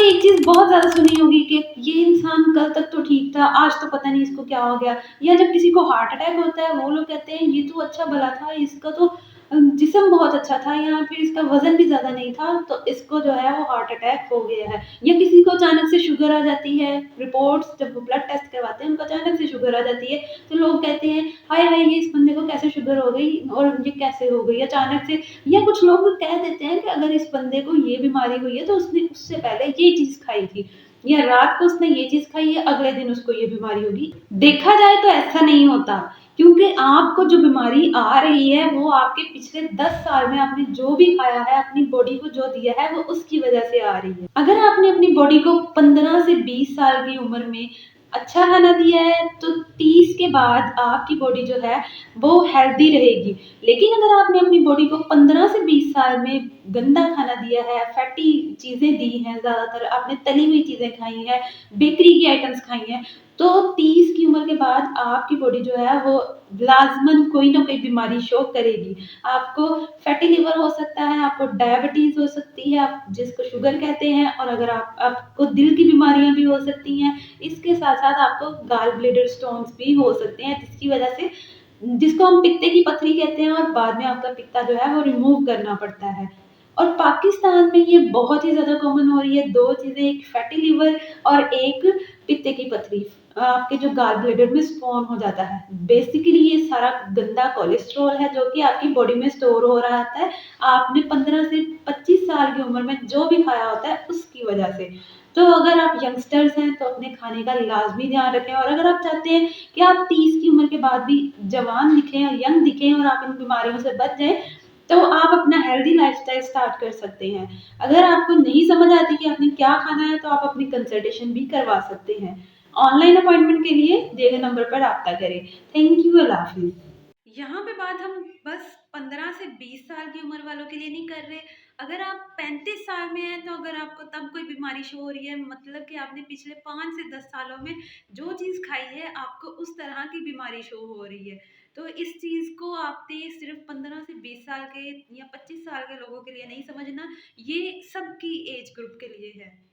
आपने एक चीज़ बहुत ज़्यादा सुनी होगी कि ये इंसान कल तक तो ठीक था, आज तो पता नहीं इसको क्या हो गया। या जब किसी को हार्ट अटैक होता है, वो लोग कहते हैं ये तो अच्छा भला था, इसका तो जिस्म बहुत अच्छा था या फिर इसका वज़न भी ज़्यादा नहीं था, तो इसको जो है वो हार्ट अटैक हो गया है। या किसी को अचानक से शुगर आ जाती है, रिपोर्ट्स जब वो ब्लड टेस्ट करवाते हैं, उनको अचानक से शुगर आ जाती है, तो लोग कहते हैं, "हाय, हाय! ये इस बंदे को कैसे शुगर हो गई और ये कैसे हो गई अचानक से?" या कुछ लोग कह देते हैं कि अगर इस बंदे को ये बीमारी हुई है तो उसने उससे पहले ये चीज़ खाई थी या रात को उसने ये चीज़ खाई है, अगले दिन उसको ये बीमारी होगी। देखा जाए तो ऐसा नहीं होता, क्योंकि आपको जो बीमारी आ रही है वो आपके पिछले 10 साल में आपने जो भी खाया है, अपनी बॉडी को जो दिया है वो उसकी वज़ह से आ रही है। अगर आपने अपनी बॉडी को 15 से 20 साल की उम्र में अच्छा खाना दिया है तो 30 के बाद आपकी बॉडी जो है वो हेल्दी रहेगी। लेकिन अगर आपने अपनी बॉडी को 15 से 20 साल में गंदा खाना दिया है, फैटी चीज़ें दी हैं, ज़्यादातर आपने तली हुई चीज़ें खाई हैं, बेकरी की आइटम्स खाई हैं, तो 30 की उम्र के बाद आपकी बॉडी जो है वो लाज़मन कोई ना कोई बीमारी शो करेगी। आपको फैटी लिवर हो सकता है, आपको डायबिटीज़ हो सकती है, आप जिसको शुगर कहते हैं, और अगर आपको दिल की बीमारियाँ भी हो सकती हैं। इसके साथ-साथ आपको गॉल ब्लैडर स्टोन्स भी हो सकते हैं, जिसकी वजह से जिसको हम पित्ते की पथरी कहते हैं, और बाद में आपका पित्ता जो है वो रिमूव करना पड़ता है। और पाकिस्तान में ये बहुत ही ज़्यादा कॉमन हो रही है, 2 चीज़ें, एक फैटी लिवर और एक पित्ते की पथरी। आपके जो गॉल ब्लैडर में स्टोन हो जाता है। बेसिकली ये सारा गंदा कोलेस्ट्रॉल है जो कि आपकी बॉडी में स्टोर हो रहा होता है, आपने 15 से 25 साल की उम्र में जो भी खाया होता है उसकी वजह से। तो अगर आप यंगस्टर्स हैं तो अपने खाने का लाज़मी ध्यान रखें, और अगर आप चाहते हैं कि आप 30 की उम्र के बाद भी जवान दिखें और यंग दिखें और आप इन बीमारियों से बच जाएँ, तो आप अपना हेल्दी लाइफ़स्टाइल स्टार्ट कर सकते हैं। अगर आपको नहीं समझ आती कि आपने क्या खाना है, तो आप अपनी कंसल्टेशन भी करवा सकते हैं। ऑनलाइन अपॉइंटमेंट के लिए दिए गए नंबर पर राब्ता करें। थैंक यू, अल्लाह हाफ़िज़। यहाँ पे बात हम बस 15 से 20 साल की उम्र वालों के लिए नहीं कर रहे। अगर आप 35 साल में हैं, तो अगर आपको तब कोई बीमारी शो हो रही है, मतलब कि आपने पिछले 5 से 10 सालों में जो चीज़ खाई है, आपको उस तरह की बीमारी शो हो रही है। तो इस चीज़ को आपने सिर्फ़ 15 से 20 साल के या 25 साल के लोगों के लिए नहीं समझना, ये सबकी एज ग्रुप के लिए है।